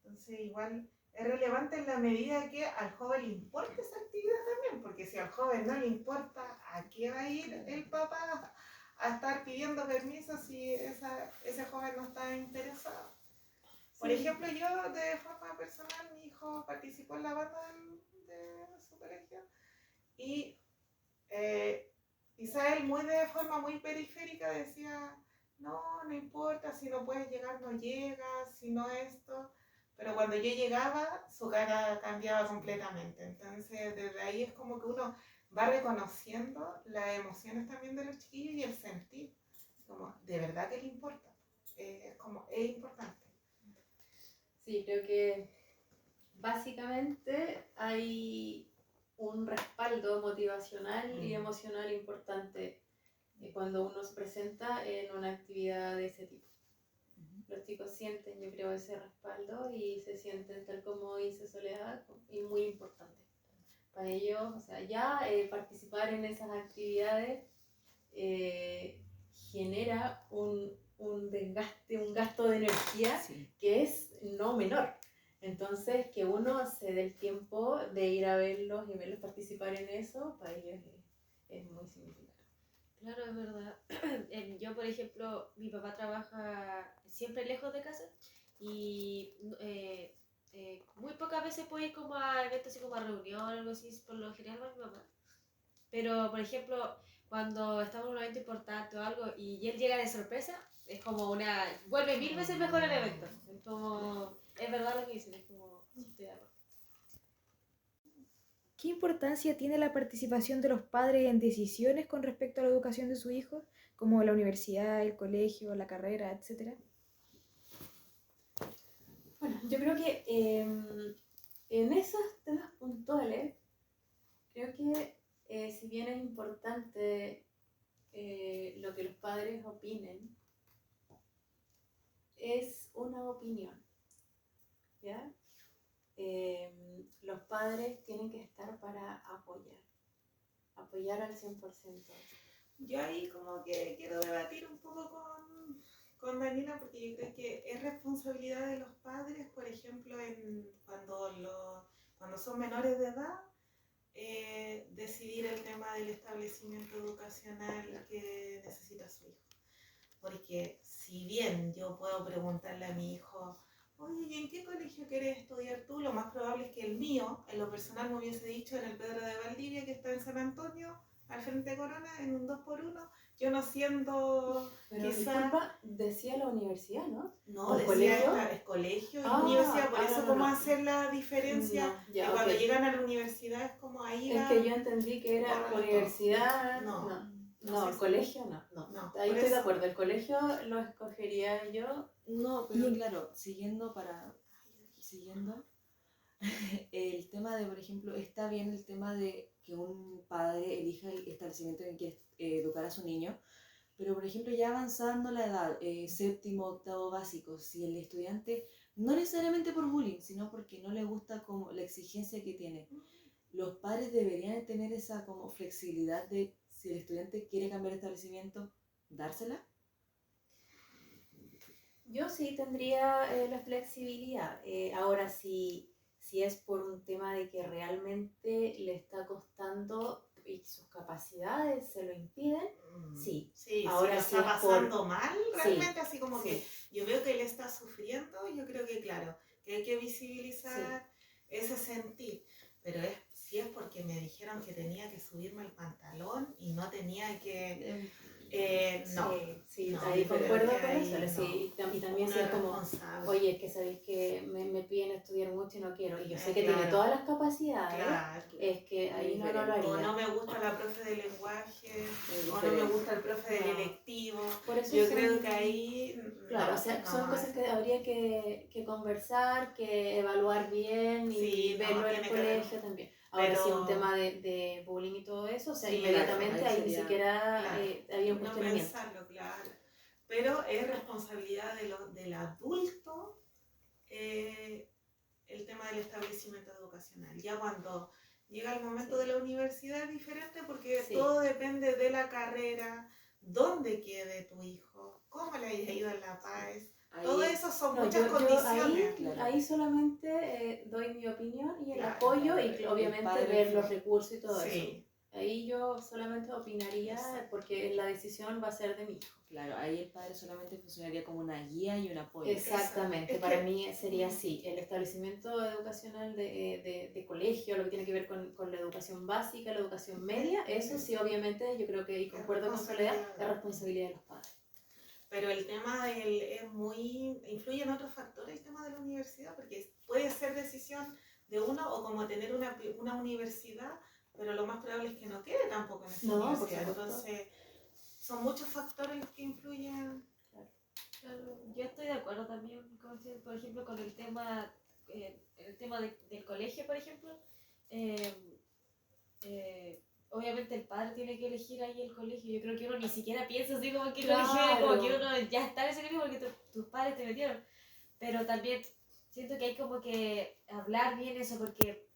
[SPEAKER 3] Entonces igual es relevante en la medida que al joven le importa esa actividad también, porque si al joven no le importa, ¿a qué va a ir el papá a estar pidiendo permiso si ese joven no está interesado? Por ejemplo, yo de forma personal, mi hijo participó en la banda de su colegio y Isabel muy de forma muy periférica decía, no importa, si no puedes llegar, no llegas, si no esto. Pero cuando yo llegaba, su cara cambiaba completamente. Entonces, desde ahí es como que uno va reconociendo las emociones también de los chiquillos y el sentir. Como, de verdad que le importa. Es importante.
[SPEAKER 2] Sí, creo que básicamente hay un respaldo motivacional y emocional importante cuando uno se presenta en una actividad de ese tipo. Los chicos sienten, yo creo, ese respaldo y se sienten, tal como dice Soledad, y muy importante. Para ellos, o sea, ya participar en esas actividades genera un desgaste, un gasto de energía que es no menor. Entonces, que uno se dé el tiempo de ir a verlos y verlos participar en eso, para ellos es muy significativo.
[SPEAKER 4] Claro, es verdad. Yo, por ejemplo, mi papá trabaja siempre lejos de casa y muy pocas veces puedo ir como a eventos así como a reunión o algo así, por lo general va mi mamá. Pero, por ejemplo, cuando estamos en un evento importante o algo y él llega de sorpresa, es como vuelve 1000 veces mejor el evento. Es como, es verdad lo que dicen, es como, sí, estoy de acuerdo.
[SPEAKER 1] ¿Qué importancia tiene la participación de los padres en decisiones con respecto a la educación de sus hijos, como la universidad, el colegio, la carrera, etcétera?
[SPEAKER 2] Bueno, Yo creo que en esos temas puntuales, creo que si bien es importante lo que los padres opinen, es una opinión, ¿ya? Los padres tienen que estar para apoyar al 100%.
[SPEAKER 3] Yo ahí como que quiero debatir un poco con Daniela, porque yo creo que es responsabilidad de los padres, por ejemplo, cuando son menores de edad, decidir el tema del establecimiento educacional que necesita su hijo. Porque si bien yo puedo preguntarle a mi hijo, oye, ¿y en qué colegio quieres estudiar tú? Lo más probable es que el mío, en lo personal, me hubiese dicho en el Pedro de Valdivia, que está en San Antonio, al frente de Corona, en un 2x1, yo no siendo
[SPEAKER 2] Pero
[SPEAKER 3] quizá...
[SPEAKER 2] disculpa, decía la universidad, ¿no?
[SPEAKER 3] No,
[SPEAKER 2] ¿O
[SPEAKER 3] decía
[SPEAKER 2] colegio?
[SPEAKER 3] es colegio y
[SPEAKER 2] Ah,
[SPEAKER 3] universidad, por eso
[SPEAKER 2] no,
[SPEAKER 3] cómo
[SPEAKER 2] no.
[SPEAKER 3] hacer la diferencia,
[SPEAKER 2] No, ya,
[SPEAKER 3] que cuando
[SPEAKER 2] ok.
[SPEAKER 3] llegan a la universidad es como ahí
[SPEAKER 2] Es que yo entendí que era
[SPEAKER 3] bórralo todo.
[SPEAKER 2] universidad,
[SPEAKER 3] No.
[SPEAKER 2] no,
[SPEAKER 3] sé
[SPEAKER 2] el
[SPEAKER 3] si-
[SPEAKER 2] colegio no.
[SPEAKER 3] No,
[SPEAKER 2] Ahí
[SPEAKER 3] por
[SPEAKER 2] estoy de
[SPEAKER 3] eso.
[SPEAKER 2] acuerdo, el colegio lo escogería yo.
[SPEAKER 5] No, pero claro, siguiendo el tema de, por ejemplo, está bien el tema de que un padre elija el establecimiento en que educar a su niño, pero por ejemplo ya avanzando la edad, séptimo, octavo básico, si el estudiante, no necesariamente por bullying, sino porque no le gusta como la exigencia que tiene, los padres deberían tener esa como flexibilidad de si el estudiante quiere cambiar de establecimiento, dársela.
[SPEAKER 2] Yo sí tendría la flexibilidad. Ahora, si es por un tema de que realmente le está costando y sus capacidades se lo impiden, sí.
[SPEAKER 3] Sí,
[SPEAKER 2] Ahora
[SPEAKER 3] si lo
[SPEAKER 2] sí
[SPEAKER 3] está
[SPEAKER 2] es por-
[SPEAKER 3] pasando mal, realmente así como
[SPEAKER 2] sí.
[SPEAKER 3] que yo veo que él está sufriendo, yo creo que claro, que hay que visibilizar ese sentir, pero si es porque me dijeron que tenía que subirme el pantalón y no tenía que... no.
[SPEAKER 2] Sí,
[SPEAKER 3] No,
[SPEAKER 2] ahí
[SPEAKER 3] yo creo
[SPEAKER 2] concuerdo
[SPEAKER 3] que
[SPEAKER 2] con
[SPEAKER 3] ahí
[SPEAKER 2] eso.
[SPEAKER 3] no.
[SPEAKER 2] Sí, y también
[SPEAKER 3] Uno
[SPEAKER 2] sí es como,
[SPEAKER 3] responsable.
[SPEAKER 2] oye, es que sabéis que me piden estudiar mucho y no quiero. Y yo sé que
[SPEAKER 3] Claro.
[SPEAKER 2] tiene todas las capacidades.
[SPEAKER 3] Claro.
[SPEAKER 2] Es que ahí no lo
[SPEAKER 3] O
[SPEAKER 2] haría.
[SPEAKER 3] no me gusta la profe de lenguaje, o no me gusta el profe del
[SPEAKER 2] No.
[SPEAKER 3] electivo.
[SPEAKER 2] Por eso
[SPEAKER 3] Yo
[SPEAKER 2] son-
[SPEAKER 3] creo que ahí...
[SPEAKER 2] Claro,
[SPEAKER 3] no,
[SPEAKER 2] o sea,
[SPEAKER 3] no,
[SPEAKER 2] son cosas que habría que conversar, que evaluar bien y
[SPEAKER 3] Sí, no,
[SPEAKER 2] verlo en el
[SPEAKER 3] tiene que haber-
[SPEAKER 2] colegio también. Ahora
[SPEAKER 3] pero-
[SPEAKER 2] sí, un tema de bullying y todo eso, o sea,
[SPEAKER 3] Sí,
[SPEAKER 2] inmediatamente
[SPEAKER 5] claro, ahí
[SPEAKER 2] ahí ni
[SPEAKER 5] sería-
[SPEAKER 2] siquiera
[SPEAKER 3] claro,
[SPEAKER 2] había un
[SPEAKER 3] no
[SPEAKER 2] cuestionamiento.
[SPEAKER 3] pensarlo, claro. Pero es responsabilidad del adulto el tema del establecimiento educacional. Ya cuando llega el momento de la universidad es diferente porque
[SPEAKER 2] Sí.
[SPEAKER 3] todo depende de la carrera, dónde quede tu hijo, cómo le haya ido en la PAES. Todo eso son
[SPEAKER 2] No,
[SPEAKER 3] muchas condiciones.
[SPEAKER 5] Claro.
[SPEAKER 2] ahí solamente doy mi opinión y el
[SPEAKER 3] Claro,
[SPEAKER 2] apoyo
[SPEAKER 5] claro,
[SPEAKER 2] y
[SPEAKER 5] el
[SPEAKER 2] obviamente
[SPEAKER 5] padre
[SPEAKER 2] ver
[SPEAKER 5] fue-
[SPEAKER 2] los recursos y todo eso.
[SPEAKER 3] Sí,
[SPEAKER 2] Ahí yo solamente opinaría
[SPEAKER 3] Exacto.
[SPEAKER 2] porque la decisión va a ser de mi hijo.
[SPEAKER 5] Claro, ahí el padre solamente funcionaría como una guía y un apoyo.
[SPEAKER 2] Exactamente,
[SPEAKER 3] Es
[SPEAKER 2] para
[SPEAKER 3] que-
[SPEAKER 2] mí sería así, el establecimiento educacional de colegio, lo que tiene que ver con la educación básica, la educación media, eso sí obviamente yo creo que, y concuerdo con Soledad, es responsabilidad de los padres.
[SPEAKER 3] pero el tema influye en otros factores el tema de la universidad, porque puede ser decisión de uno o como tener una universidad, pero lo más probable es que no quede tampoco en esa
[SPEAKER 2] No, por
[SPEAKER 3] universidad.
[SPEAKER 2] supuesto.
[SPEAKER 3] Entonces, son muchos factores los que influyen.
[SPEAKER 4] Claro, yo estoy de acuerdo también, por ejemplo, con el tema del colegio, por ejemplo. Obviamente el padre tiene que elegir ahí el colegio. Yo creo que uno ni siquiera piensa así como que el colegio es como que uno ya está en ese colegio porque tus padres te metieron. Pero también siento que hay como que hablar bien eso porque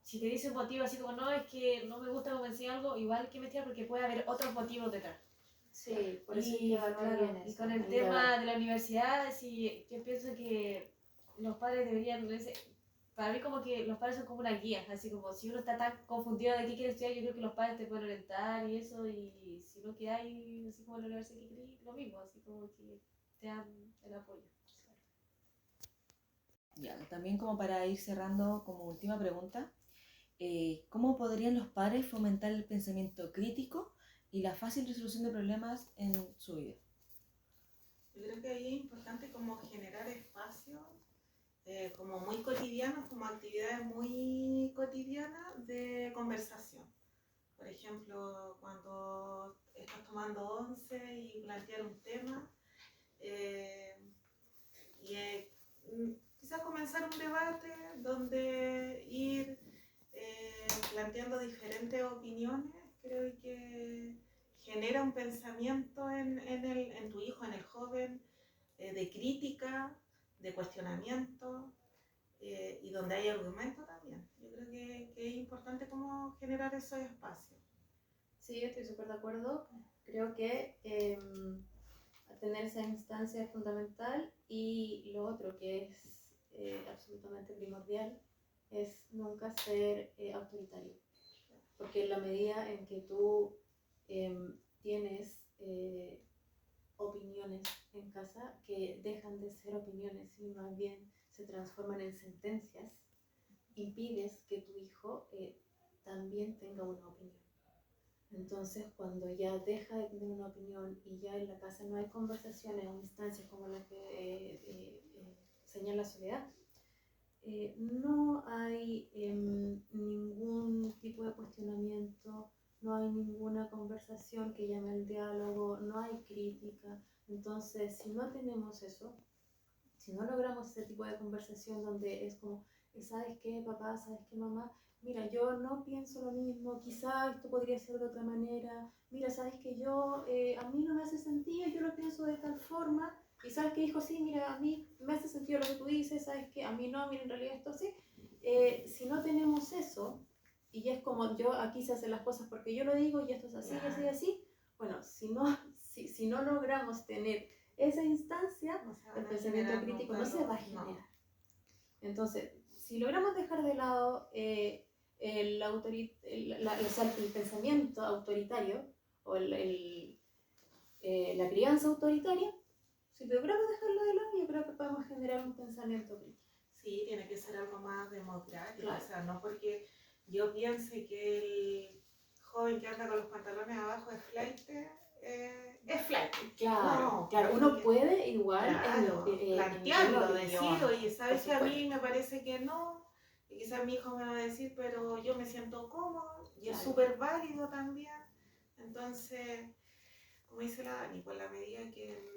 [SPEAKER 4] si te dice un motivo así como no, es que no me gusta cómo enseña algo, igual hay que investigar porque puede haber otros motivos detrás.
[SPEAKER 2] Sí, por eso hay que
[SPEAKER 4] Y,
[SPEAKER 2] evaluar
[SPEAKER 4] claro,
[SPEAKER 2] bien
[SPEAKER 4] y
[SPEAKER 2] eso.
[SPEAKER 4] con el
[SPEAKER 2] ahí
[SPEAKER 4] tema de la universidad, sí, yo pienso que los padres deberían, para mí como que los padres son como una guía, así como si uno está tan confundido de qué quiere estudiar, yo creo que los padres te pueden orientar y eso, y si no que hay, así como en la universidad que querés, lo mismo, así como que te dan el apoyo.
[SPEAKER 5] Ya, también como para ir cerrando como última pregunta, ¿cómo podrían los padres fomentar el pensamiento crítico y la fácil resolución de problemas en su vida?
[SPEAKER 3] Yo creo que ahí es importante como generar espacios como muy cotidianos, como actividades muy cotidianas de conversación. Por ejemplo, cuando estás tomando once y plantear un tema, quizás comenzar un debate donde ir planteando diferentes opiniones, creo que genera un pensamiento en tu hijo, en el joven, de crítica, de cuestionamiento, y donde hay argumento también. Yo creo que es importante cómo generar esos espacios.
[SPEAKER 2] Sí, yo estoy súper de acuerdo. Creo que tener esa instancia es fundamental, y lo otro que es absolutamente primordial es nunca ser autoritario. Porque en la medida en que tú tienes opiniones en casa que dejan de ser opiniones y más bien se transforman en sentencias, impides que tu hijo también tenga una opinión. Entonces, cuando ya deja de tener una opinión y ya en la casa no hay conversaciones o instancias como la que señala Soledad, no hay ningún tipo de cuestionamiento, no hay ninguna conversación que llame al diálogo, no hay crítica. Entonces, si no tenemos eso, si no logramos ese tipo de conversación donde es como, ¿sabes qué, papá? ¿Sabes qué, mamá? Mira, yo no pienso lo mismo, quizá esto podría ser de otra manera. Mira, ¿sabes que yo, a mí no me hace sentido, yo lo pienso de tal forma? Y ¿sabes qué, hijo? Sí, mira, a mí me hace sentido lo que tú dices, ¿sabes qué? A mí no, mira, en realidad esto sí. Si no tenemos eso, y es como yo aquí se hacen las cosas porque yo lo digo y esto es así, así, así, bueno, si no logramos tener esa instancia, el pensamiento crítico no se va a generar. Entonces, si logramos dejar de lado el pensamiento autoritario o la crianza autoritaria, si logramos dejarlo de lado, yo creo que podemos generar un pensamiento crítico.
[SPEAKER 3] Sí, tiene que ser algo más democrático,
[SPEAKER 2] Claro.
[SPEAKER 3] O sea, no porque yo piense que el joven que anda con los pantalones abajo es flight, es flight.
[SPEAKER 2] Claro,
[SPEAKER 3] No,
[SPEAKER 2] claro, uno puede igual
[SPEAKER 3] claro, plantearlo, decir, oye, ¿sabes que a mí me parece que no? Y quizás mi hijo me va a decir, pero yo me siento cómodo, y es súper válido también. Entonces, como dice la Dani, por la medida que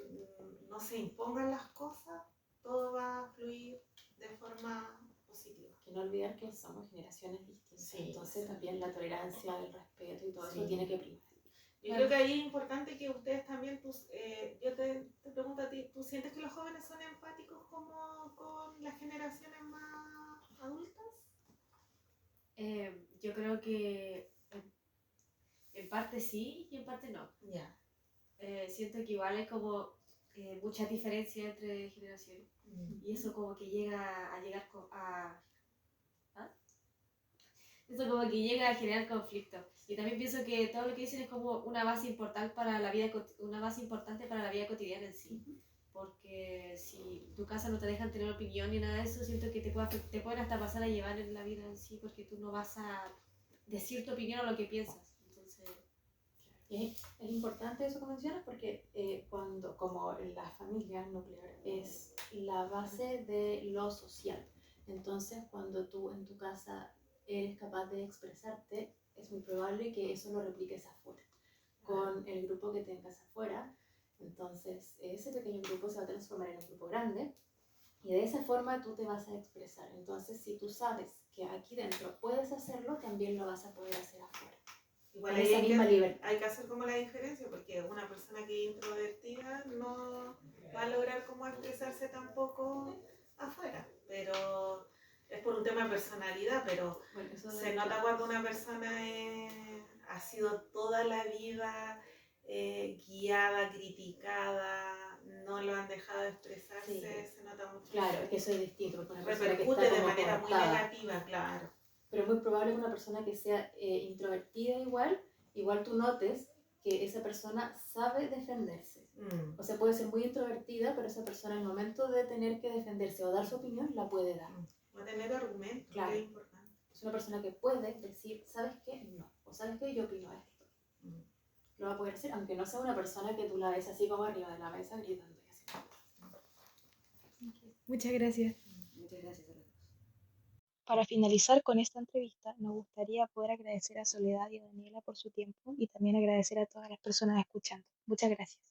[SPEAKER 3] no se impongan las cosas, todo va a fluir de forma positiva.
[SPEAKER 2] Que no olvidar que somos generaciones distintas,
[SPEAKER 3] Sí,
[SPEAKER 2] entonces
[SPEAKER 3] sí.
[SPEAKER 2] también la tolerancia, el respeto y todo
[SPEAKER 3] Sí.
[SPEAKER 2] eso tiene que primar.
[SPEAKER 3] Yo creo que ahí es importante que ustedes también, yo te pregunto a ti, ¿tú sientes que los jóvenes son empáticos como con las generaciones más adultas?
[SPEAKER 4] Yo creo que en parte sí y en parte no.
[SPEAKER 3] Ya.
[SPEAKER 4] Siento que igual hay como mucha diferencia entre generaciones. Y eso como que llega a llegar ¿ah? Eso como que llega a generar conflictos. Y también pienso que todo lo que dicen es como una base importante para la vida, cotidiana en sí. Porque si tu casa no te dejan tener opinión ni nada de eso, siento que te pueden hasta pasar a llevar en la vida en sí, porque tú no vas a decir tu opinión o lo que piensas. Entonces,
[SPEAKER 2] Y es importante eso que mencionas porque como la familia nuclear es la base de lo social, entonces cuando tú en tu casa eres capaz de expresarte, es muy probable que eso lo repliques afuera, con el grupo que tengas afuera. Entonces ese pequeño grupo se va a transformar en un grupo grande y de esa forma tú te vas a expresar. Entonces si tú sabes que aquí dentro puedes hacerlo, también lo vas a poder hacer afuera.
[SPEAKER 3] Igual
[SPEAKER 2] con
[SPEAKER 3] ahí
[SPEAKER 2] esa misma libertad.
[SPEAKER 3] hay que hacer como la diferencia, porque una persona que es introvertida no va a lograr como expresarse tampoco afuera, pero es por un tema de personalidad, pero
[SPEAKER 2] Bueno, eso
[SPEAKER 3] se nota cuando una persona ha sido toda la vida guiada, criticada, no lo han dejado expresarse,
[SPEAKER 2] Sí.
[SPEAKER 3] se nota mucho.
[SPEAKER 2] Claro, es que eso es distinto, porque una persona que
[SPEAKER 3] Repercute
[SPEAKER 2] está
[SPEAKER 3] de
[SPEAKER 2] como
[SPEAKER 3] manera muy
[SPEAKER 2] cortada.
[SPEAKER 3] negativa, claro.
[SPEAKER 2] Pero es muy probable que una persona que sea introvertida igual tú notes que esa persona sabe defenderse. O sea, puede ser muy introvertida, pero esa persona en el momento de tener que defenderse o dar su opinión, la puede dar.
[SPEAKER 3] Va a tener argumentos,
[SPEAKER 2] Claro.
[SPEAKER 3] que es importante.
[SPEAKER 2] Es una persona que puede decir, ¿sabes qué? No. O ¿sabes qué? Yo opino esto. Lo va a poder hacer, aunque no sea una persona que tú la ves así como arriba de la mesa gritando y así.
[SPEAKER 1] Muchas gracias.
[SPEAKER 5] Muchas gracias a los dos.
[SPEAKER 1] Para finalizar con esta entrevista, nos gustaría poder agradecer a Soledad y a Daniela por su tiempo y también agradecer a todas las personas escuchando. Muchas gracias.